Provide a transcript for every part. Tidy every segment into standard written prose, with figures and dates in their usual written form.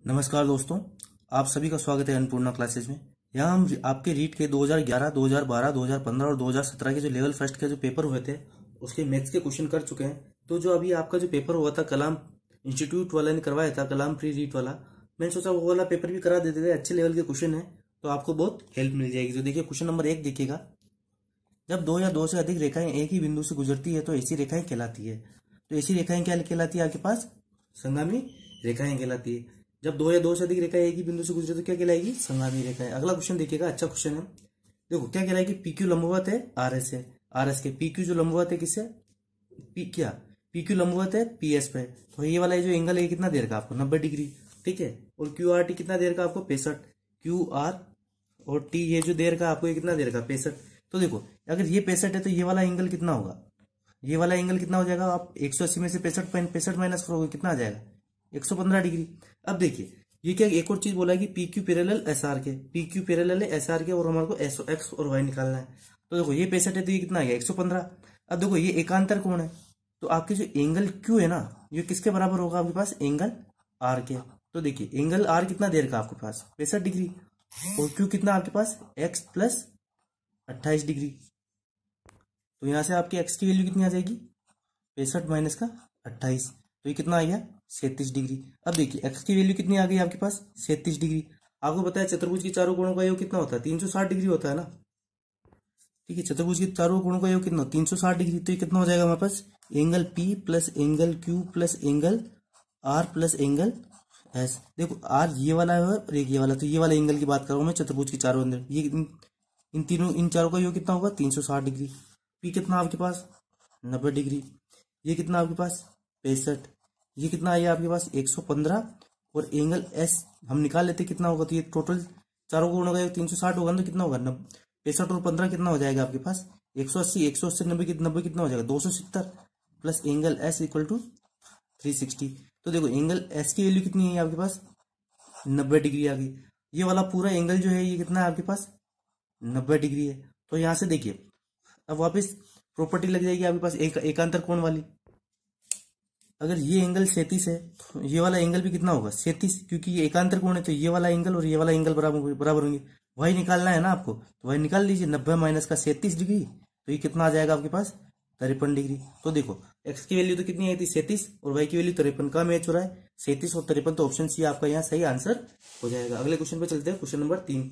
नमस्कार दोस्तों, आप सभी का स्वागत है अन्नपूर्णा क्लासेज में। यहाँ हम आपके रीट के 2011, 2012, 2015 और 2017 के जो लेवल फर्स्ट के जो पेपर हुए थे उसके मैथ्स के क्वेश्चन कर चुके हैं। तो जो अभी आपका जो पेपर हुआ था कलाम इंस्टीट्यूट वाला ने करवाया था, कलाम प्री रीट वाला, मैंने सोचा वो वाला पेपर भी करा देते थे। अच्छे लेवल के क्वेश्चन है तो आपको बहुत हेल्प मिल जाएगी। तो देखिए क्वेश्चन नंबर 1 देखिएगा। जब दो या दो से अधिक रेखाएं एक ही बिंदु से गुजरती है तो ऐसी रेखाएं कहलाती है। तो ऐसी रेखाएं क्या कहलाती है? आपके पास संगामी रेखाएं कहलाती है। जब दो या दो से अधिक रेखाएं एक ही बिंदु से गुजरे तो क्या कहलाएगी? संगामी रेखाएं। अगला क्वेश्चन देखिएगा, अच्छा क्वेश्चन है। देखो क्या कहलाएगी? पीक्यू लंबवत है आरएस है, आरएस के पीक्यू जो लंबवत है किससे? पीक्यू लंबवत है पीएस पे। तो ये वाला जो एंगल है कितना देर का? आपको 90 डिग्री, ठीक है। और क्यू आर टी कितना देर का? आपको 65। क्यू आर और टी ये जो देर का आपको ये कितना देर का? 65। तो देखो अगर ये 65 है तो ये वाला एंगल कितना होगा? ये वाला एंगल कितना हो जाएगा? आप 180 में से 65 माइनस करोगे कितना आ जाएगा? 115 डिग्री। अब देखिए ये क्या एक और चीज बोला है कि P Q parallel S R के, पी क्यू पैरेलल है एस आर के और हमारे को एस एक्स और वाई निकालना है। तो देखो ये 65 है तो ये कितना आ गया? 115। अब देखो ये एकांतर कोण है तो आपके जो एंगल क्यू है ना ये किसके बराबर होगा? आपके पास एंगल आर के। तो देखिए एंगल आर कितना देर का आपके पास? 65 डिग्री। और क्यू कितना आपके पास? X plus 28 degree. तो यहां से आपकी एक्स की वैल्यू कितनी आ जाएगी? 65 माइनस का 28, तो ये कितना आ गया? 37 डिग्री। अब देखिए एक्स की वैल्यू कितनी आ गई आपके पास? 37 डिग्री। आपको पता है चतुर्भुज के चारों कोणों का योग कितना होता है? 360 डिग्री होता है ना, ठीक है। चतुर्भुज के चारों कोणों का योग कितना? 360 डिग्री। तो ये कितना हो जाएगा हमारे पास? Angle P plus angle Q plus angle R plus angle S. देखो आर ये वाला है और एक ये वाला, तो ये वाला एंगल की बात कर रहा हूं मैं चतुर्भुज के चारों अंदर। ये इन तीनों इन चारों का योग कितना होगा? 360 डिग्री। पी कितना आपके पास? 90 डिग्री। ये कितना आपके पास? 65। ये कितना आया आपके पास? 115। और एंगल एस हम निकाल लेते कितना होगा? तो ये टोटल चारों कोणों का योग 360 होगा तो कितना होगा? 65 और 15 कितना हो जाएगा आपके पास? 180। 180 90 कितना हो जाएगा? 270 plus angle S equal to 360। तो देखो एंगल एस की वैल्यू कितनी है आपके पास? 90 डिग्री आ गई। ये वाला पूरा एंगल जो है ये कितना है आपके पास? 90 डिग्री है। तो यहां से देखिए अब वापस प्रॉपर्टी लग जाएगी आपके पास एकांतर कोण वाली। अगर ये एंगल 37 है तो ये वाला एंगल भी कितना होगा? 37, क्योंकि ये एकांतर कोण है तो ये वाला एंगल और ये वाला एंगल बराबर होंगे। वही निकालना है ना आपको, तो वही निकाल लीजिए। 90 माइनस का 37 डिग्री, तो ये कितना आ जाएगा आपके पास? 53 डिग्री। तो देखो एक्स की वैल्यू तो कितनी आई थी? 37 और वाई की वैल्यू 53 का मैच हो रहा है। 37 और 53, तो ऑप्शन सी आपका यहाँ सही आंसर हो जाएगा। अगले क्वेश्चन पे चलते हैं, क्वेश्चन नंबर 3।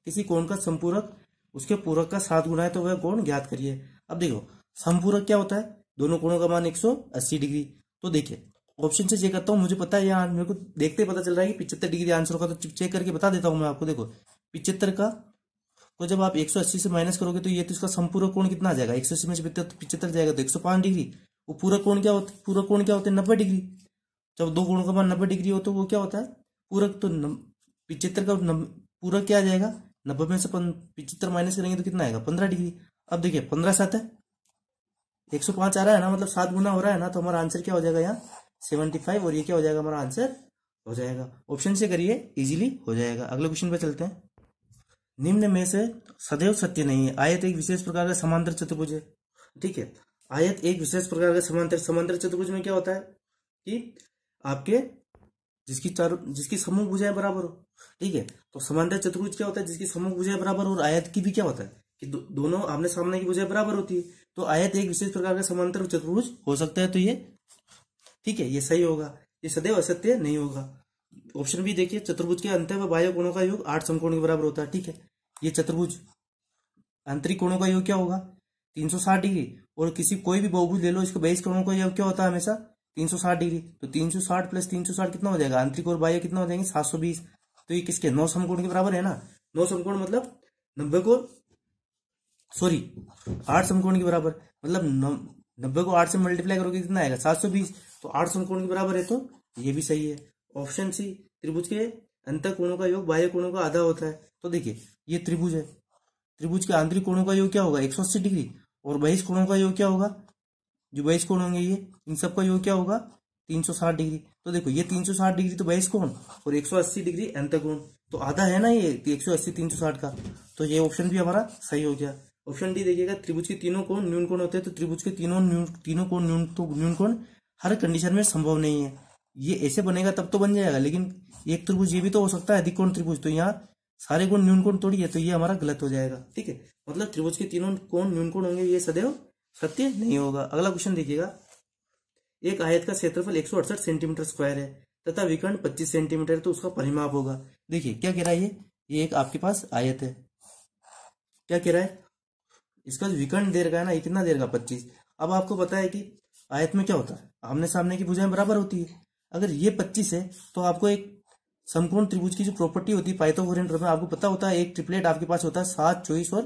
किसी कोण का संपूरक उसके पूरक का 7 गुना है तो वह कोण ज्ञात करिए। अब देखो संपूरक क्या होता है? दोनों कोणों का मान 180 डिग्री। तो देखिए ऑप्शन से चेक करता हूं, मुझे पता है यहाँ मेरे को देखते पता चल रहा है कि 75 डिग्री आंसर होगा, तो चेक करके बता देता हूं मैं आपको। देखो 75 का को जब आप 180 से माइनस करोगे तो ये तो इसका संपूरक कोण कितना आ जाएगा? 180 में से 75 जाएगा तो 105 डिग्री। वो पूरक कोण क्या होता है? पूरक कोण क्या होते हैं? 90 डिग्री। जब दो कोणों का मान 90 डिग्री हो तो वो क्या होता है? पूरक। तो 75 का पूरक क्या आ जाएगा? 90 में से 75 माइनस करेंगे तो कितना आएगा? 15 डिग्री। अब देखिए 15 7 है, 105 आ रहा है ना, मतलब 7 गुना हो रहा है ना, तो हमारा आंसर क्या हो जाएगा यहाँ? 75। और ये क्या हो जाएगा? हमारा आंसर हो जाएगा। ऑप्शन से करिए, इजीली हो जाएगा। अगले क्वेश्चन पे चलते हैं। निम्न में से सदैव सत्य नहीं है। आयत एक विशेष प्रकार का समांतर चतुर्भुज है, ठीक है। आयत एक विशेष प्रकार का समांतर चतुर्भुज में क्या होता है कि आपके जिसकी समूह भुजाएं बराबर हो, ठीक है। तो समांतर चतुर्भुज क्या होता है? जिसकी समूह भुजाएं बराबर हो। और आयत की भी क्या होता है कि दोनों आमने सामने की भुजाएं बराबर होती है। तो आयत एक विशेष प्रकार का समांतर चतुर्भुज हो सकता है। तो ये ठीक है, ये सही होगा। ये सदैव असत्य नहीं होगा। ऑप्शन बी देखिए, चतुर्भुज के अंत व बाह्य कोणों का योग 8 समकोण के बराबर होता है, ठीक है। ये चतुर्भुज आंतरिक कोणों का योग क्या होगा? 360 डिग्री। और किसी कोई भी बहुभुज ले लो, इसके बहिष्ठ कोणों का योग क्या होता है? हमेशा 360 डिग्री। तो 360 प्लस 360 कितना हो जाएगा? आंतरिक और बाह्य कितना हो जाएंगे? 720। तो ये किसके? 9 समकोण के बराबर है ना। 9 समकोण मतलब 90 को, सॉरी 8 समकोण के बराबर, मतलब 90 को 8 से मल्टीप्लाई करोगे कितना आएगा? 720। तो 8 समकोण के बराबर है, तो ये भी सही है। ऑप्शन सी, त्रिभुज के अंत कोणों का योग बाह्य कोणों का आधा होता है। तो देखिए ये त्रिभुज है, त्रिभुज के आंतरिक कोणों का योग क्या होगा? 180 डिग्री। और बहिष्ठ कोणों का योग क्या होगा? जो बहिष्ठ कोण होंगे ये, इन सबका योग क्या होगा? 360 डिग्री। तो देखो ये 360 डिग्री तो बहिष्ठ कोण और 180 डिग्री अंत कोण, तो आधा है ना ये 180 360 का। तो ये ऑप्शन भी हमारा सही हो गया। ऑप्शन डी देखिएगा, त्रिभुज के तीनों कोण न्यून कोण होते हैं। तो त्रिभुज के तीनों कोण न्यून कोण हर कंडीशन में संभव नहीं है। ये ऐसे बनेगा तब तो बन जाएगा, लेकिन एक त्रिभुज ये भी तो हो सकता है अधिक कोण त्रिभुज, तो यहाँ सारे कोण न्यून कोण थोड़ी है, तो ये हमारा गलत हो जाएगा। ठीक है, मतलब त्रिभुज के तीनों कोण न्यून कोण होंगे, ये सदैव सत्य नहीं होगा। अगला क्वेश्चन देखिएगा, एक आयत का क्षेत्रफल 168 सेंटीमीटर स्क्वायर है तथा विकर्ण 25 सेंटीमीटर है, तो उसका परिमाप होगा। देखिए क्या कह रहा है, ये एक आपके पास आयत है, क्या कह रहा है, इसका जो विकर्ण दे रखा है ना, ये कितना दे रखा 25। अब आपको पता है कि आयत में क्या होता है, आमने सामने की भुजाएं बराबर होती है। अगर ये 25 है तो आपको एक समकोण त्रिभुज की जो प्रॉपर्टी होती है पाइथागोरियन में, आपको पता होता है एक ट्रिपलेट आपके पास होता है 7, 24 और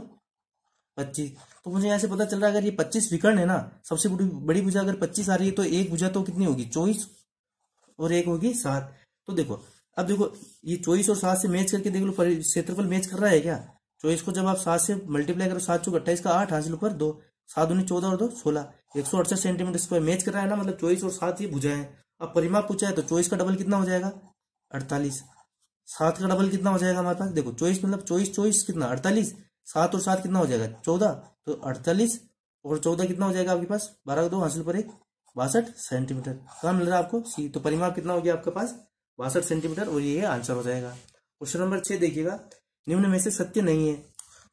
25। तो मुझे यहाँ से पता चल रहा है अगर ये 25 विकर्ण है ना, सबसे बड़ी भुजा अगर 25 आ रही है, तो एक भुजा तो कितनी होगी 24 और एक होगी 7। तो देखो, अब देखो ये 24 और 7 से मैच करके देख लो, क्षेत्रफल मैच कर रहा है क्या। 24 को जब आप 7 से मल्टीप्लाई करो, 7 चौक 28 का 8 हासिल पर 2, 7 दूनी 14 और 2 16, 168 सेंटीमीटर स्क्वायर मैच कर रहा है ना, मतलब 24 और 7 ये भुजाएं हैं। अब परिमाप पूछा है तो 24 का डबल कितना हो जाएगा 48, 7 का डबल कितना हो जाएगा हमारे पास, देखो 24 मतलब 24 कितना 48, 7 और 7 कितना हो जाएगा 14, तो 48 और 14 कितना हो जाएगा आपके पास 12 2 हासिल पर 1 62 सेंटीमीटर। कहाँ मिल रहा है आपको सी, तो परिमाप कितना हो गया आपके पास 62 सेंटीमीटर, और ये आंसर हो जाएगा। क्वेश्चन नंबर 6 देखिएगा, निम्न में से सत्य नहीं है,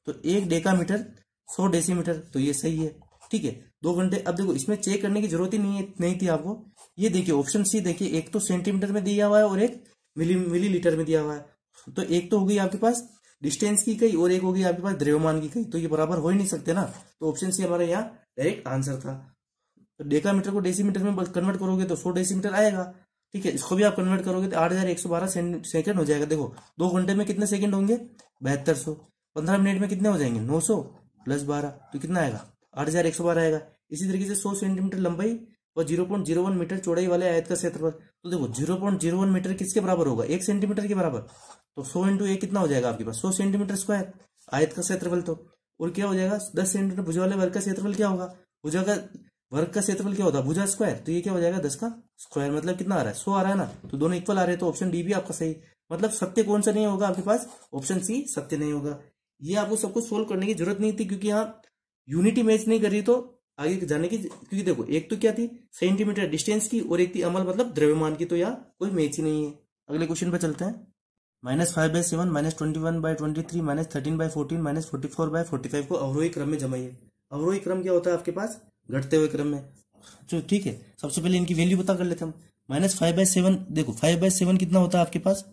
तो 1 डेकामीटर 100 डेसीमीटर, तो ये सही है। ठीक है, 2 घंटे। अब देखो इसमें चेक करने की जरूरत ही नहीं थी आपको। ये देखिए ऑप्शन सी देखिए, एक तो सेंटीमीटर में दिया हुआ है और एक मिलीलीटर में दिया हुआ है, तो एक तो हो गई आपके पास डिस्टेंस की कई और एक होगी आपके पास द्रव्यमान की कई, तो ये बराबर हो ही नहीं सकते ना, तो ऑप्शन सी हमारा यहाँ डायरेक्ट आंसर था। तो डेकामीटर को डेसीमीटर में कन्वर्ट करोगे तो 100 डेसीमीटर आएगा। ठीक है, इसको भी आप कन्वर्ट करोगे तो 8112 सेकंड हो जाएगा। देखो 2 घंटे में कितने सेकंड होंगे 7200, 15 मिनट में कितने हो जाएंगे 900 प्लस 12, तो कितना आएगा 8112 आएगा। इसी तरीके से 100 सेंटीमीटर लंबाई और 0.01 मीटर चौड़ाई वाले आयत का क्षेत्रफल, तो देखो 0.01 मीटर किसके बराबर होगा 1 सेंटीमीटर के बराबर, तो 100 इंटू 1 कितना हो जाएगा आपके पास 100 सेंटीमीटर स्क्वायर आयत का क्षेत्रफल। तो और क्या हो जाएगा 10 सेंटीमीटर भुजा वाले वर्ग का क्षेत्रफल क्या होगा, भुजा का वर्ग का क्षेत्रफल क्या होता है भुजा स्क्वायर, तो ये क्या हो जाएगा 10 का स्क्वायर, मतलब कितना आ रहा है 100 आ रहा है ना, तो दोनों इक्वल आ रहे हैं, तो ऑप्शन डी भी आपका सही। मतलब सत्य कौन सा नहीं होगा आपके पास, ऑप्शन सी सत्य नहीं होगा। ये आपको सब कुछ सोल्व करने की जरूरत नहीं थी, क्योंकि यहाँ यूनिटी मैच नहीं कर रही, तो आगे जाने की, क्योंकि देखो एक तो क्या थी सेंटीमीटर डिस्टेंस की और एक थी अमल मतलब द्रव्यमान की, तो यहाँ कोई मैच ही नहीं है। अगले क्वेश्चन पे चलते हैं, -5/7 -21/23 -13/14 -44/45 को अवरोही क्रम में जमाइए। अवरोही क्रम क्या होता है आपके पास घटते हुए क्रम में। तो ठीक है, सबसे पहले इनकी वैल्यू पता कर लेते हैं हम। -5/7, देखो 5/7 कितना होता है आपके पास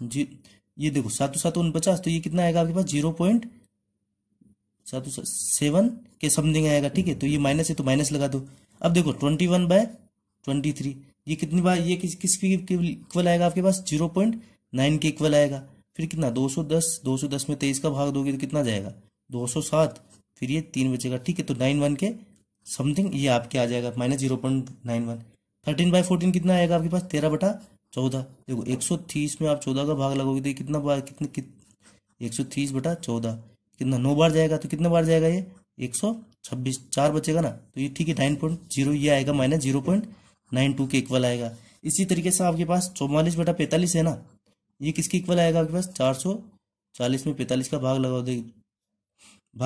जी, ये देखो 7 7 49, तो ये कितना आएगा आपके पास 0.7 के समथिंग आएगा। ठीक है, तो ये माइनस है तो माइनस लगा दो। अब देखो 21/23, ये कितनी बार ये किसके इक्वल आएगा आपके पास 0.9 के इक्वल आएगा। फिर कितना 210 में 23 का भाग दोगे तो कितना जाएगा 207, फिर ये 3 बचेगा। ठीक है, तो 91 के समथिंग ये आपके आ जाएगा -0.91। 13/14 कितना आएगा आपके पास 13/14। देखो 130 में आप 14 का भाग लगाओगे तो कितना बार 130/14 कितना 9 बार जाएगा, तो कितने बार जाएगा ये 126, 4 बचेगा ना, तो ये ठीक है 9.0 ये आएगा -0.92 के इक्वल आएगा। इसी तरीके से आपके पास 44/45 है ना, ये किसके इक्वल आएगा आपके पास 440 में 45 का भाग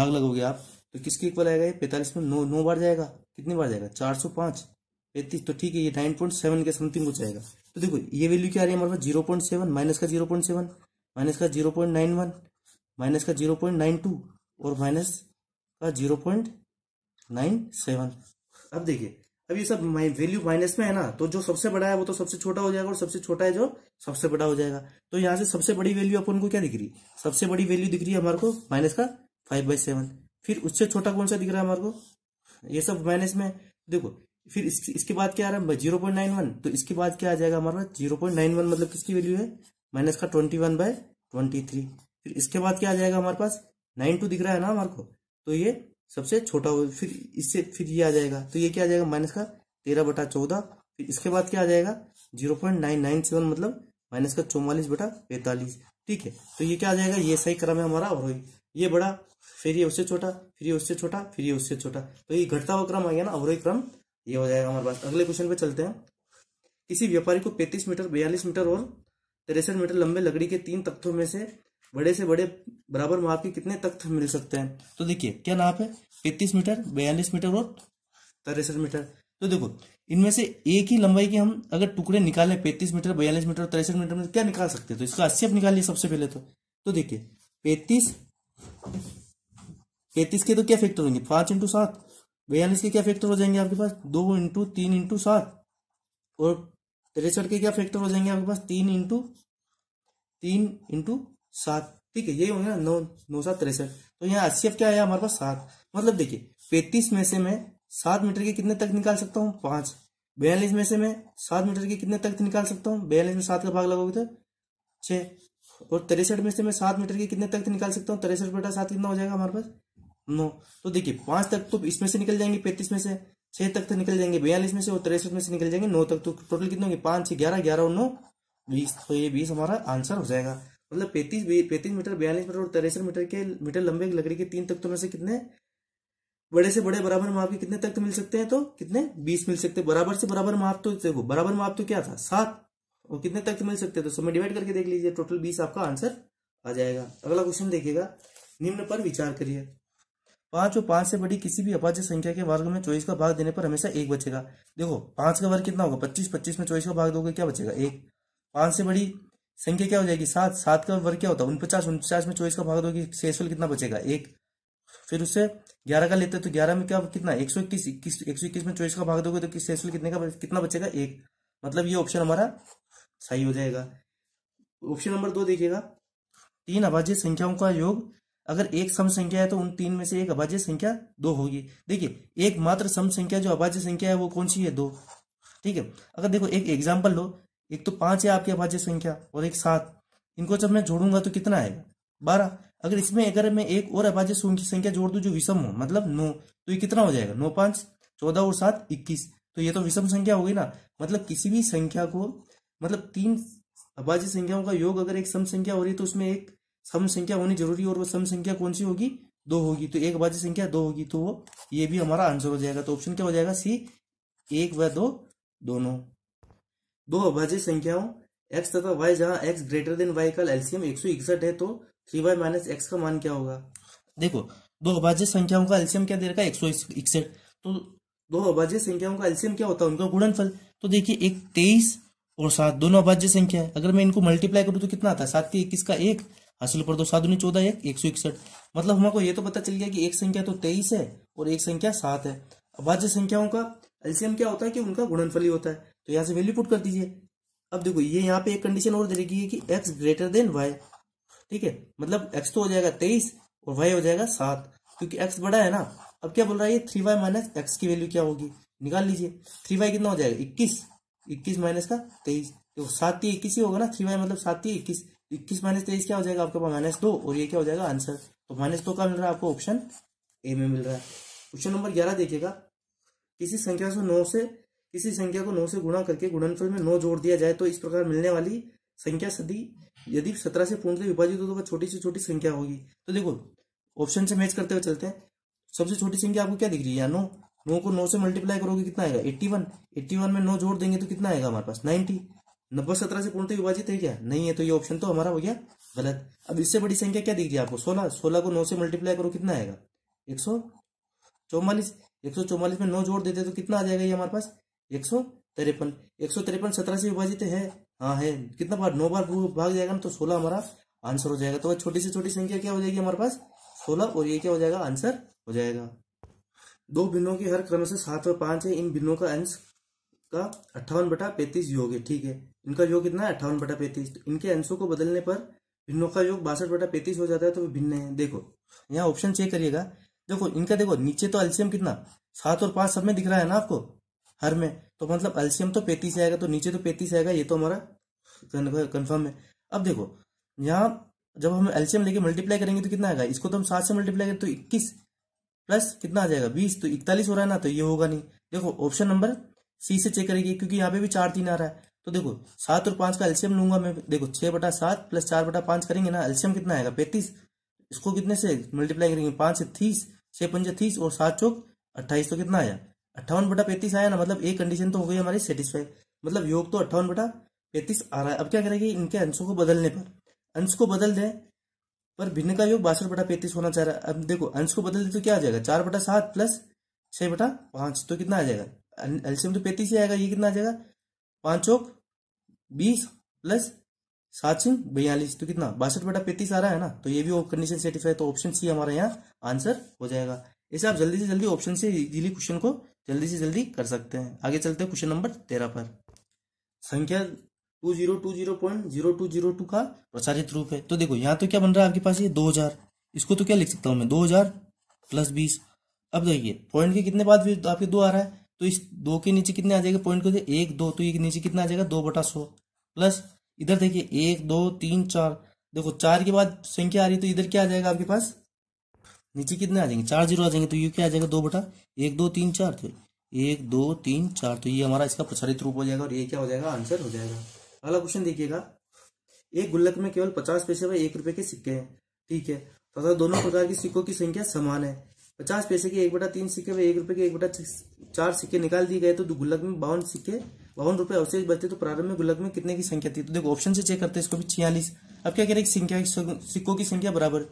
लगोगे आप, तो किसके इक्वल आएगा ये 45 में 9 बार जाएगा, कितनी बार जाएगा 405 35, तो ठीक है ये 9.7 के समथिंग हो जाएगा। तो देखो ये वैल्यू क्या आ रही है हमारे पास 0.7 माइनस का 0.7 माइनस का 0.91 माइनस का 0.92 और माइनस का 0.97। अब देखिए अब ये सब वैल्यू माइनस में है ना, तो जो सबसे बड़ा है वो तो सबसे छोटा हो जाएगा और सबसे छोटा है जो सबसे बड़ा हो जाएगा। तो यहाँ से सबसे बड़ी वैल्यू अपन को क्या दिख रही है, सबसे बड़ी वैल्यू दिख रही है हमारे को माइनस का 5/7। फिर उससे छोटा कौन सा दिख रहा है हमारे को, ये सब माइनस में। देखो फिर इसके बाद क्या आ रहा है 0.91, तो इसके बाद क्या आ जाएगा हमारे पास 0.91 मतलब किसकी वैल्यू है माइनस का 21/23। फिर इसके बाद क्या आ जाएगा हमारे पास 92 दिख रहा है ना हमारे को, तो ये सबसे छोटा हो। फिर इससे फिर ये आ जाएगा, तो ये क्या आ जाएगा माइनस का 13/14। फिर इसके बाद क्या आ जाएगा 0.997 मतलब माइनस का 44/45। ठीक है, तो ये क्या आ जाएगा, ये सही क्रम है हमारा अवरोही, ये बड़ा फिर ये उससे छोटा फिर ये उससे छोटा फिर ये उससे छोटा, तो ये घटता हुआ क्रम आ गया ना अवरोही क्रम, ये हो जाएगा हमारे पास। अगले क्वेश्चन पे चलते हैं, किसी व्यापारी को 35 मीटर 42 मीटर और 63 मीटर लंबे लकड़ी के 3 तख्तों में से बड़े बराबर माप के कितने तख्त मिल सकते हैं। तो देखिए क्या नाप है 35 मीटर 42 मीटर और 63 मीटर। तो देखो इनमें से एक ही लंबाई के हम अगर टुकड़े निकाले 35 मीटर, 42 मीटर, 63 मीटर में क्या निकाल सकते हैं? तो इसका HCF निकालिए सबसे पहले। तो देखिए 35 के तो क्या फैक्टर होंगे? 5 × 7। 42 के क्या फैक्टर हो जाएंगे आपके पास? 2 × 3 × 7। और 63 के क्या फैक्टर हो जाएंगे आपके पास? 3 × 7। ठीक है, यही होंगे ना, 9 9 7 63। तो यहाँ HCF क्या है हमारे पास? 7। मतलब देखिए 35 में से मैं 7 मीटर के कितने तक निकाल सकता हूँ? 5। 42 में से मैं 7 मीटर के कितने तक निकाल सकता हूँ? 42 में 7 का भाग लगोगे तो 6। और 63 में से मैं 7 मीटर के कितने तक निकाल सकता हूँ? 63 बटा 7 कितना हो जाएगा हमारे पास? 9। तो देखिए 5 तक तो इसमें से निकल जाएंगे, 35 में से 6 तक तो निकल जाएंगे 42 में से, और 63 में से निकल जाएंगे 9 तक। तो टोटल कितने होंगे? 5 6 11, 11 और 9 20। तो ये 20 हमारा आंसर हो जाएगा। मतलब 35 मीटर, 42 मीटर और 63 मीटर लंबे लकड़ी के 3 तख्तों में से कितने बड़े से बड़े बराबर माप के कितने तख्त मिल सकते हैं? तो कितने? 20 मिल सकते हैं। बराबर से बराबर माप तो देखो, बराबर माप तो क्या था? 7। और कितने तख्त मिल सकते हैं? तो समय डिवाइड करके देख लीजिए, टोटल 20 आपका आंसर आ जाएगा। अगला क्वेश्चन देखिएगा, निम्न पर विचार करिए। 5 और 5 से बड़ी किसी भी अभाज्य संख्या के वर्ग में 24 का भाग देने पर हमेशा 1 बचेगा। देखो 5 का वर्ग कितना होगा? 25। 25 में 24 का भाग दोगे क्या बचेगा? 1। 5 से बड़ी संख्या क्या हो जाएगी? 7। 7 का वर्ग क्या होता है? 49। 49 में 24 का भाग दोगे शेषफल कितना बचेगा? 1। फिर उससे 11 का लेते हैं तो 11 में क्या कितना? 121। 121 में 24 का भाग दोगे तो शेषफल कितना बचेगा? 1। मतलब ये ऑप्शन हमारा सही हो जाएगा। ऑप्शन नंबर 2 देखिएगा, 3 अभाज्य संख्याओं का योग अगर एक सम संख्या है तो उन 3 में से एक अभाज्य संख्या 2 होगी। देखिए एकमात्र सम संख्या जो अभाज्य संख्या है वो कौन सी है? 2। ठीक है, अगर देखो एक एग्जाम्पल लो, एक तो 5 है आपकी अभाज्य संख्या और एक 7। इनको जब मैं जोड़ूंगा तो कितना आएगा? 12। अगर मैं एक और अभाज्य संख्या जोड़ दूं जो विषम हो, मतलब 9, तो ये कितना हो जाएगा? 9 5 14 और 7 21। तो ये तो विषम संख्या हो गई ना। मतलब किसी भी संख्या को, मतलब 3 अभाज्य संख्याओं का योग अगर एक सम संख्या हो रही है तो उसमें एक सम संख्या होनी जरूरी है, और वो सम संख्या कौन सी होगी? 2 होगी। तो एक अभाज्य संख्या 2 होगी, तो वो ये भी हमारा आंसर हो जाएगा। तो ऑप्शन क्या हो जाएगा? सी, 1 व 2 दोनों। 2 अभाज्य संख्याओं x तथा y जहां x ग्रेटर देन y का एलसीएम 161 है, तो 3y माइनस एक्स का मान क्या होगा? देखो 2 अभाज्य संख्याओं का एलसीएम क्या दे रखा है? 161। तो 2 अभाज्य संख्याओं का एलसीएम क्या होता है? उनका गुणनफल। तो देखिए एक 23 और 7 दोनों अभाज्य संख्या है। अगर मैं इनको मल्टीप्लाई करूं तो कितना आता है? 7 के 21 का 1 हासिल पर 2, 7 दूनी 14, 1 161। मतलब हमको ये तो पता चल गया कि एक संख्या तो 23 है और एक संख्या 7 है। अभाज्य संख्याओं का एलसीएम क्या होता है? कि उनका गुणनफल ही होता है। तो यहाँ से वैल्यू पुट कर दीजिए। अब देखो ये यहाँ पे एक कंडीशन और दे रखी है कि x ग्रेटर देन y। ठीक है, मतलब x तो हो जाएगा 23 और y हो जाएगा 7, क्योंकि x बड़ा है ना। अब क्या बोल रहा है? 3y माइनस एक्स की वैल्यू क्या होगी? निकाल लीजिए। 3y कितना हो जाएगा? 21। 21 माइनस का 23, तो 7 21 ही होगा ना। 3y मतलब 7 21। 21 माइनस 23 क्या हो जाएगा आपके पास? -2, और ये क्या हो जाएगा? आंसर। तो -2 का मिल रहा है आपको? ऑप्शन ए में मिल रहा है। क्वेश्चन नंबर 11 देखिएगा, किसी संख्या को 9 से गुणा करके गुणनफल में 9 जोड़ दिया जाए तो इस प्रकार मिलने वाली संख्या यदि 17 से पूर्णतः विभाजित हो तो वह छोटी से छोटी संख्या होगी। तो देखो ऑप्शन से मैच करते हुए चलते हैं। सबसे छोटी संख्या आपको क्या दिख रही है? 9। 9 को 9 से मल्टीप्लाई करोगे कितना आएगा? 81। 81 में 9 जोड़ देंगे तो कितना आएगा हमारे पास? 90। 90 17 से पूर्णतः विभाजित है क्या? नहीं है, तो ये ऑप्शन तो हमारा हो गया गलत। अब इससे बड़ी संख्या क्या दिख रही है आपको? 16। 16 को 9 से मल्टीप्लाई करो कितना आएगा? 144। 144 में 9 जोड़ देते तो कितना आ जाएगा ये हमारे पास? 153। 153 17 से विभाजित है? हाँ है। कितना बार? 9 बार भाग जाएगा ना, तो 16 हमारा आंसर हो जाएगा। तो छोटी से छोटी संख्या क्या हो जाएगी हमारे पास? 16, और ये क्या हो जाएगा? आंसर हो जाएगा। 2 भिन्नों की हर क्रमशः 7 व 5 है। इन भिन्नों का अंश का 58/35 योग है। ठीक है, इनका योग कितना है? 58/35। तो इनके अंशों को बदलने पर भिन्नों का योग 62/35 हो जाता है, तो वे भिन्न है। देखो यहाँ ऑप्शन चेक करिएगा। देखो इनका, देखो नीचे तो एलसीएम कितना 7 और 5 सब में दिख रहा है ना आपको, हर में, तो मतलब एलसीएम तो 35 आएगा, तो नीचे तो 35 आएगा। ये तो हमारा कंफर्म है। अब देखो यहाँ जब हम एलसीएम लेके मल्टीप्लाई करेंगे तो कितना आएगा? इसको तो हम 7 से मल्टीप्लाई करें तो 21 प्लस कितना आ जाएगा? 20, तो 41 हो रहा है ना, तो ये होगा नहीं। देखो ऑप्शन नंबर सी से चेक करेंगे, क्योंकि यहाँ पे भी 4 3 आ रहा है। तो देखो 7 और 5 का एलसीएम लूंगा मैं। देखो 6/7 प्लस 4/5 करेंगे ना, एलसीएम कितना आएगा? 35। इसको कितने से मल्टीप्लाई करेंगे? 5 से 30, 6 पंजे 30 और 7 चौक 28, तो कितना आया? 58/35 आया ना। मतलब एक कंडीशन तो हो गई हमारी सेटिस्फाई, मतलब योग तो 58/35 आ रहा है। अब क्या करेंगे? इनके अंशों को बदलने पर, अंश को बदल दें पर भिन्न का योग 62/35 होना चाह रहा है। अब देखो अंश को बदल दे तो क्या आ जाएगा? 4/7 प्लस 6/5, तो कितना आ जाएगा? एलसीएम तो 35 ही आएगा। ये कितना आ जाएगा, 5 चौक 20 प्लस 7 सिंह 42, तो कितना 62/35 आ रहा है ना। तो ये भी कंडीशन सेटिस्फाई, तो ऑप्शन सी हमारा यहाँ आंसर हो जाएगा। ऐसे आप जल्दी से जल्दी ऑप्शन से इजीली क्वेश्चन को जल्दी से जल्दी कर सकते हैं। आगे चलते हैं क्वेश्चन नंबर 13 पर। संख्या 2020.0202 का प्रसारित रूप है। तो देखो यहाँ तो क्या बन रहा है आपके पास, ये 2000, इसको तो क्या लिख सकता हूं मैं, 2000 + 20। अब देखिए पॉइंट के कितने बाद फिर आपके 2 आ रहा है, तो इस 2 के नीचे कितने आ जाएगा पॉइंट को, 1 2, तो ये नीचे कितना आ जाएगा 2/100 प्लस इधर देखिए 1 2 3 4, देखो 4 के बाद संख्या आ रही है, तो इधर क्या आ जाएगा आपके पास, नीचे कितने आ जाएंगे 4 0 आ जाएंगे, तो ये क्या आ जाएगा 2/1 2 3 4, तो 1 2 3 4, तो ये हमारा इसका प्रसारित रूप हो जाएगा और ये क्या हो जाएगा आंसर हो जाएगा। अगला क्वेश्चन देखिएगा, एक गुल्लक में केवल 50 पैसे व 1 रुपए के सिक्के हैं, ठीक है, तथा दोनों प्रकार के सिक्कों की संख्या समान है। 50 पैसे के 1/3 सिक्के व 1 रुपए के 1/4 सिक्के निकाल दिए गए, तो गुल्लक में 52 रुपए अवशेष बचे, तो प्रारंभ में गुल्लक में कितने की संख्या थी। तो देखो ऑप्शन से चेक करते हैं इसको भी, 46। अब क्या कह रहे हैं, सिक्कों की संख्या बराबर,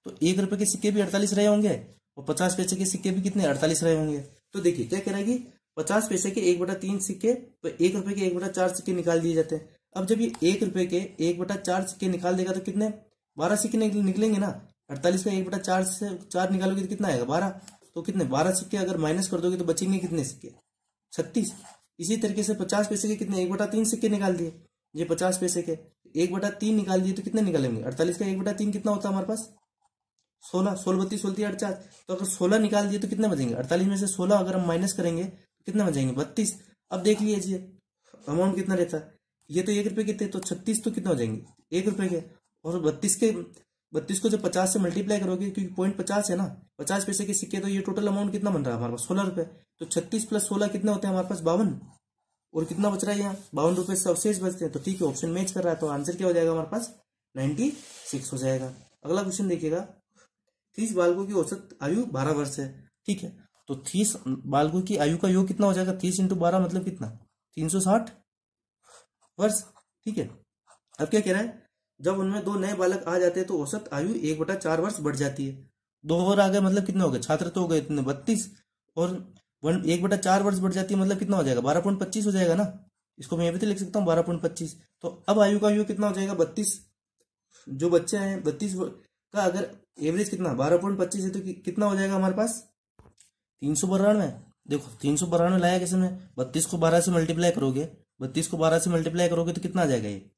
तो 1 रुपए के सिक्के भी 48 रहे होंगे और 50 पैसे के सिक्के भी कितने 48 रहे होंगे। तो देखिए क्या कह रहा है कि 50 पैसे के 1/3 सिक्के तो 1 रुपए के 1/4 सिक्के निकाल दिए जाते हैं। अब जब ये 1 रुपए के 1/4 सिक्के निकाल देगा तो कितने 12 सिक्के निकलेंगे ना। 48 का 1/4 से 4 निकालोगे तो कितना आएगा 12, तो कितने 12 सिक्के अगर माइनस कर दोगे तो बचेंगे कितने सिक्के 36। इसी तरीके से 50 पैसे के कितने 1/3 सिक्के निकाल दिए, ये 50 पैसे के 1/3 निकाल दिए तो कितने निकालेंगे 48 का 1/3 कितना होता है हमारे पास 16, 16 32 16 48, तो अगर 16 निकाल दिए तो कितने बचेंगे 48 में से 16 अगर हम माइनस करेंगे तो कितने बचेंगे 32। अब देख लीजिए अमाउंट कितना रहता है, ये तो 1 रुपए के थे, तो 36 तो कितना हो जाएंगे 1 रुपए के, और 32 को जब 50 से मल्टीप्लाई करोगे क्योंकि पॉइंट 50 है ना, 50 पैसे के सिक्के, तो ये टोटल अमाउंट कितना बन रहा है हमारे पास 16 रुपए, तो 36 + 16 कितने होते हैं हमारे पास 52, और कितना बच रहा है यहाँ 52 रुपए से अवशेष बचते हैं। तो ठीक है ऑप्शन मैच कर रहा है, तो आंसर क्या हो जाएगा हमारे पास 96 हो जाएगा। अगला क्वेश्चन देखिएगा, 30 बालकों की औसत आयु 12 वर्ष है, ठीक है, तो 30 बालकों की आयु का योग कितना हो जाएगा 30 × 12 मतलब कितना 360 वर्ष, ठीक है। अब क्या कह रहा है, जब उनमें 2 नए बालक आ जाते हैं तो औसत आयु 1/4 वर्ष बढ़ जाती है। 2 और आ गए मतलब कितने हो गए, छात्र तो हो गए इतने 32, और 1/4 वर्ष बढ़ जाती है मतलब कितना हो जाएगा 12.25 हो जाएगा ना। इसको मैं भी तो लिख सकता हूँ 12.25। तो अब आयु का योग कितना हो जाएगा 32, जो बच्चे हैं 32 का अगर एवरेज कितना 12.25 है तो कितना हो जाएगा हमारे पास 392। देखो 392 लाया कैसे में, 32 को 12 से मल्टीप्लाई करोगे, 32 को 12 से मल्टीप्लाई करोगे तो कितना आ जाएगा ये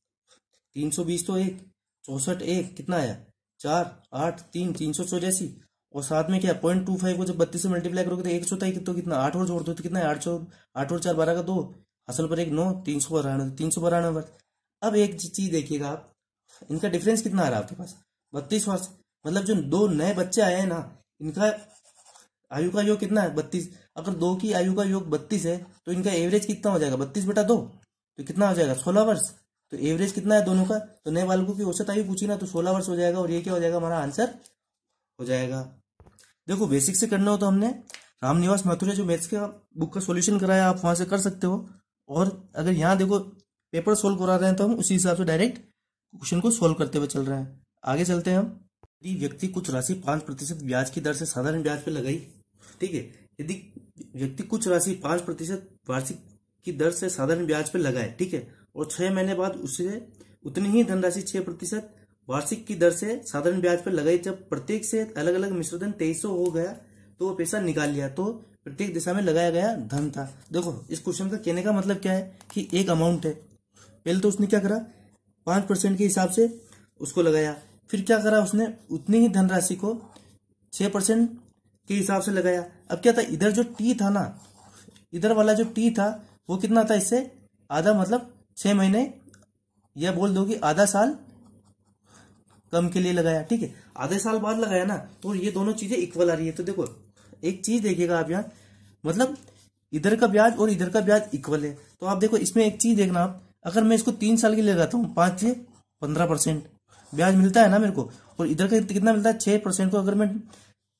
320, तो 1 64 1 कितना आया 4 8 3 384, और साथ में क्या 0.25 को जब 32 से मल्टीप्लाई करोगे तो 1/4, तो कितना 8 और जोड़ दो तो कितना है 8 और 4 12 का 2, असल पर 1 9 392 वर्ष। अब एक चीज देखिएगा आप, इनका डिफरेंस कितना आ रहा है आपके पास 32 वर्ष, मतलब जो 2 नए बच्चे आए हैं ना इनका आयु का योग कितना है 32, अगर 2 की आयु का योग 32 है तो इनका एवरेज कितना हो जाएगा 32/2, तो कितना हो जाएगा 16 वर्ष। तो एवरेज कितना है दोनों का, तो नए बालकों की औसत आयु पूछी ना तो 16 वर्ष हो जाएगा, और ये क्या हो जाएगा हमारा आंसर हो जाएगा। देखो बेसिक से करना हो तो हमने रामनिवास माथुर जो मैथ्स का बुक का सॉल्यूशन कराया आप वहां से कर सकते हो, और अगर यहाँ देखो पेपर सोल्व करा रहे हैं तो हम उसी हिसाब से डायरेक्ट क्वेश्चन को सोल्व करते हुए चल रहे हैं। आगे चलते हैं हम, यदि व्यक्ति कुछ राशि 5% ब्याज की दर से साधारण ब्याज पे लगाई, ठीक है, यदि व्यक्ति कुछ राशि 5% वार्षिक की दर से साधारण ब्याज पे लगाए, ठीक है, और 6 महीने बाद उसे उतनी ही धनराशि 6% वार्षिक की दर से साधारण ब्याज पर लगाई, जब प्रत्येक से अलग अलग मिश्रधन 2300 हो गया तो वो पैसा निकाल लिया, तो प्रत्येक दिशा में लगाया गया धन था। देखो इस क्वेश्चन का कहने का मतलब क्या है कि एक अमाउंट है, पहले तो उसने क्या करा 5% के हिसाब से उसको लगाया, फिर क्या करा उसने उतनी ही धनराशि को 6% के हिसाब से लगाया। अब क्या था इधर जो टी था ना, इधर वाला जो टी था वो कितना था इससे आधा, मतलब 6 महीने या बोल दो कि आधा साल कम के लिए लगाया, ठीक है, आधे साल बाद लगाया ना, तो ये दोनों चीजें इक्वल आ रही है। तो देखो एक चीज देखिएगा आप यहाँ, मतलब इधर का ब्याज और इधर का ब्याज इक्वल है, तो आप देखो इसमें एक चीज देखना आप, अगर मैं इसको 3 साल के लिए लगाता हूँ 5 से 15% ब्याज मिलता है ना मेरे को, और इधर का कितना मिलता है 6% को,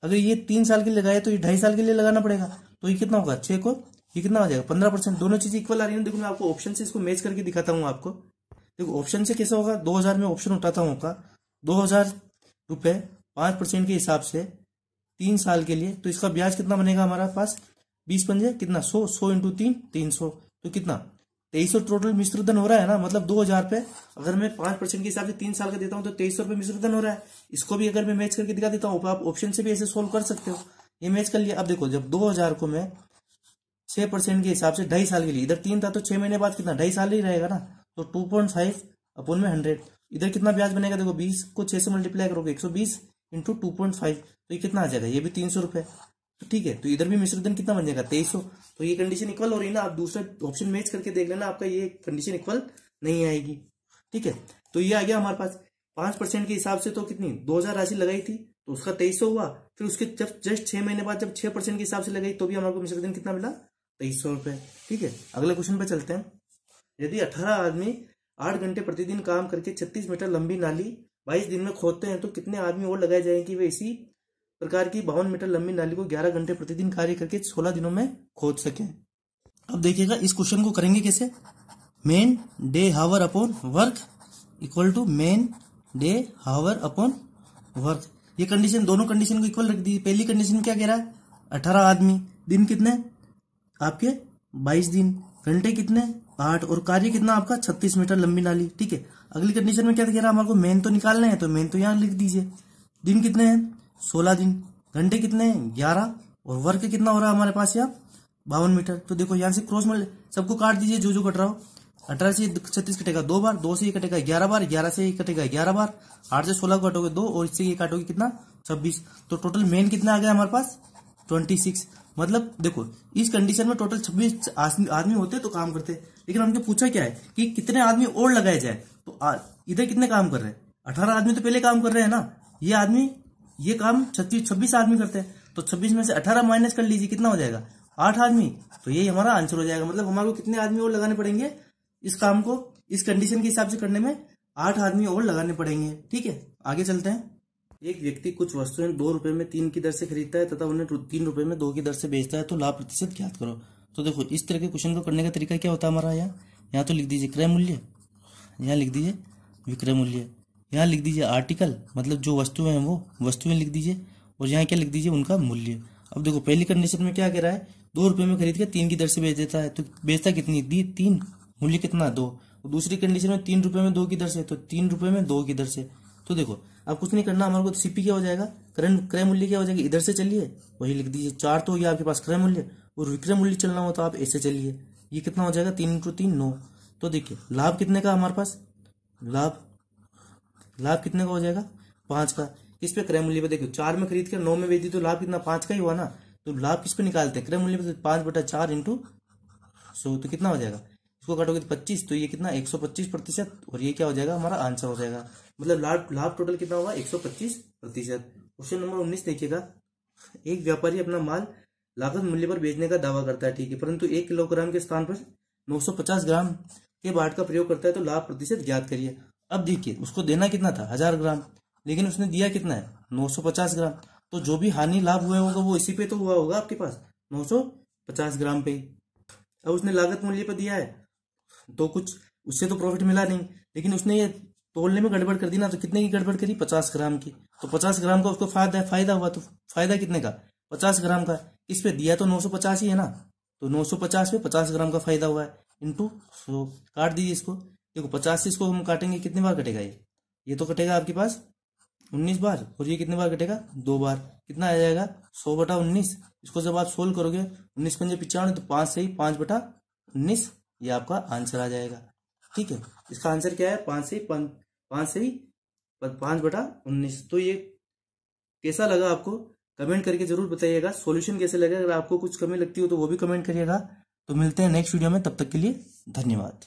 अगर ये 3 साल के लिए लगाए तो ये 2.5 साल के लिए लगाना पड़ेगा, तो ये कितना होगा 6 को ये कितना हो जाएगा 15%, दोनों चीज इक्वल आ रही है। देखो मैं आपको ऑप्शन से इसको मैच करके दिखाता हूँ आपको। देखो ऑप्शन से कैसा होगा, 2000 में ऑप्शन उठाता हूँ का 2000 रुपए 5% के हिसाब से 3 साल के लिए, तो इसका ब्याज कितना बनेगा हमारा पास 20 पंजे कितना 100, 100 इंटू 3 300, तो कितना 2300 टोटल मिश्र धन हो रहा है ना, मतलब 2000 रुपए। अगर मैं 5% के हिसाब से 3 साल का देता हूँ तो 2300 रुपए मिश्र धन हो रहा है। इसको भी अगर मैं मैच करके दिखा देता हूँ, आप ऑप्शन से भी ऐसे सोल्व कर सकते हो। ये मैच कर लिया। अब देखो जब 2000 को मैं 6% के हिसाब से 2.5 साल के लिए, इधर 3 था तो 6 महीने बाद कितना 2.5 साल ही रहेगा ना, तो 2.5 अपन में 100, इधर कितना ब्याज बनेगा, देखो 20 को 6 से मल्टीप्लाई करोगे 120 इंटू 2.5, तो ये कितना आ जाएगा, ये भी 300 रुपए। तो ठीक है, तो इधर भी मिश्र धन कितना बन जाएगा 2300। तो ये कंडीशन इक्वल हो रही है ना, आप दूसरा ऑप्शन मैच करके देख लेना, आपका ये कंडीशन इक्वल नहीं आएगी। ठीक है, तो ये आ गया हमारे पास 5% के हिसाब से, तो कितनी 2000 राशि लगाई थी तो उसका 2300 हुआ। फिर उसके जब जस्ट 6 महीने बाद जब 6% के हिसाब से लगाई तो भी हमारे को मिश्र धन कितना मिला 2300 रुपए। ठीक है, अगले क्वेश्चन पे चलते हैं। यदि 18 आदमी 8 घंटे प्रतिदिन काम करके 36 मीटर लंबी नाली 22 दिन में खोदते हैं तो कितने आदमी और लगाए जाएंगे कि वे इसी प्रकार की 52 मीटर लंबी नाली को 11 घंटे प्रतिदिन कार्य करके 16 दिनों में खोद सकें। अब देखिएगा इस क्वेश्चन को करेंगे कैसे। Men day hour upon work equal to men day hour upon work. ये कंडीशन, दोनों कंडीशन को इक्वल रख दी। पहली कंडीशन क्या कह रहा है, 18 आदमी, दिन कितने आपके 22 दिन, घंटे कितने 8, और कार्य कितना आपका 36 मीटर लंबी नाली। ठीक है, अगली कंडीशन में क्या कह रहा है, हमारे को मेन तो निकालना है, तो मेन तो यहाँ लिख दीजिए। दिन कितने हैं 16 दिन, घंटे कितने हैं 11, और वर्क कितना हो रहा है हमारे पास यहाँ 52 मीटर। तो देखो यहाँ से क्रॉस मल्टी सबको काट दीजिए, जो कट रहा हो। 18 से 36 कटेगा 2 बार, 2 से ये कटेगा 11 बार, 11 से ये कटेगा 11 बार, 8 से 16 को काटोगे 2, और इससे ये काटोगे कितना 26। तो टोटल मेन कितना आ गया हमारे पास 26। मतलब देखो इस कंडीशन में टोटल 26 आदमी होते तो काम करते, लेकिन हमने पूछा क्या है कि कितने आदमी और लगाए जाए। तो इधर कितने काम कर रहे हैं, 18 आदमी तो पहले काम कर रहे हैं ना, ये आदमी ये काम 26 आदमी करते हैं, तो 26 में से 18 माइनस कर लीजिए, कितना हो जाएगा 8 आदमी। तो ये हमारा आंसर हो जाएगा। मतलब हमारे को कितने आदमी और लगाने पड़ेंगे इस काम को इस कंडीशन के हिसाब से करने में, 8 आदमी और लगाने पड़ेंगे। ठीक है, आगे चलते हैं। एक व्यक्ति कुछ वस्तुएं 2 रुपए में 3 की दर से खरीदता है तथा उन्हें 3 रुपए में 2 की दर से बेचता है, तो लाभ प्रतिशत ज्ञात करो। तो देखो इस तरह के क्वेश्चन को करने का तरीका क्या होता है हमारा, यहाँ तो लिख दीजिए क्रय मूल्य, यहाँ लिख दीजिए विक्रय मूल्य, यहाँ लिख दीजिए आर्टिकल, मतलब जो वस्तुएं हैं वो वस्तुएं लिख दीजिए, और यहाँ क्या लिख दीजिए उनका मूल्य। अब देखो पहली कंडीशन में क्या कह रहा है, 2 रुपए में खरीद के 3 की दर से बेच देता है, तो बेचता कितनी 3, मूल्य कितना 2। दूसरी कंडीशन में 3 रुपए में 2 की दर से, तो 3 रुपए में 2 की दर से। तो देखो अब कुछ नहीं करना, हमारे को तो सीपी क्या हो जाएगा, क्रय मूल्य क्या हो जाएगा, इधर से चलिए वही लिख दीजिए। 4 तो हो गया आपके पास क्रय मूल्य, और विक्रय मूल्य चलना हो तो आप ऐसे चलिए, ये कितना हो जाएगा 3 इंटू 3 9। तो देखिए लाभ कितने का हमारे पास, लाभ कितने का हो जाएगा 5 का। इस पे क्रय मूल्य पे देखो 4 में खरीद कर 9 में बेच दी तो लाभ कितना 5 का ही हुआ ना। तो लाभ किस पे निकालते हैं, क्रय मूल्य पे, 5/4 इंटू 100, तो कितना हो जाएगा, इसको काटोगे तो 25, तो ये कितना 125%, और ये क्या हो जाएगा हमारा आंसर हो जाएगा। मतलब लाभ टोटल कितना होगा 125%। क्वेश्चन नंबर 19 देखिएगा। एक व्यापारी अपना माल लागत मूल्य पर बेचने का दावा करता है, ठीक है, परंतु 1 किलोग्राम के स्थान पर 950 ग्राम के बाट का प्रयोग करता है, तो लाभ प्रतिशत ज्ञात करिए। अब देखिए उसको देना कितना था 1000 ग्राम, लेकिन उसने दिया कितना है 950 ग्राम, तो जो भी हानि लाभ हुआ होगा वो इसी पे तो हुआ होगा आपके पास 950 ग्राम पे ही। अब उसने लागत मूल्य पर दिया है तो कुछ उससे तो प्रॉफिट मिला नहीं, लेकिन उसने ये तोलने में गड़बड़ कर दी ना, तो कितने की गड़बड़ करी 50 ग्राम की, तो 50 ग्राम का उसको फायदा हुआ, तो फायदा कितने का 50 ग्राम का। इस पे दिया तो 950 ही है ना, तो 950 पे 50 ग्राम का फायदा हुआ है इंटू 100, काट दीजिए इसको। देखो 50 से इसको हम काटेंगे कितने बार कटेगा, ये तो कटेगा आपके पास 19 बार, और ये कितने बार कटेगा 2 बार, कितना आ जाएगा 100/19। इसको जब आप सोल्व करोगे 19 पंजे 95, तो 5 से ही 5/19 ये आपका आंसर आ जाएगा। ठीक है, इसका आंसर क्या है 5 से ही 5/19। तो ये कैसा लगा आपको कमेंट करके जरूर बताइएगा, सॉल्यूशन कैसे लगा। अगर आपको कुछ कमी लगती हो तो वो भी कमेंट करिएगा। तो मिलते हैं नेक्स्ट वीडियो में, तब तक के लिए धन्यवाद।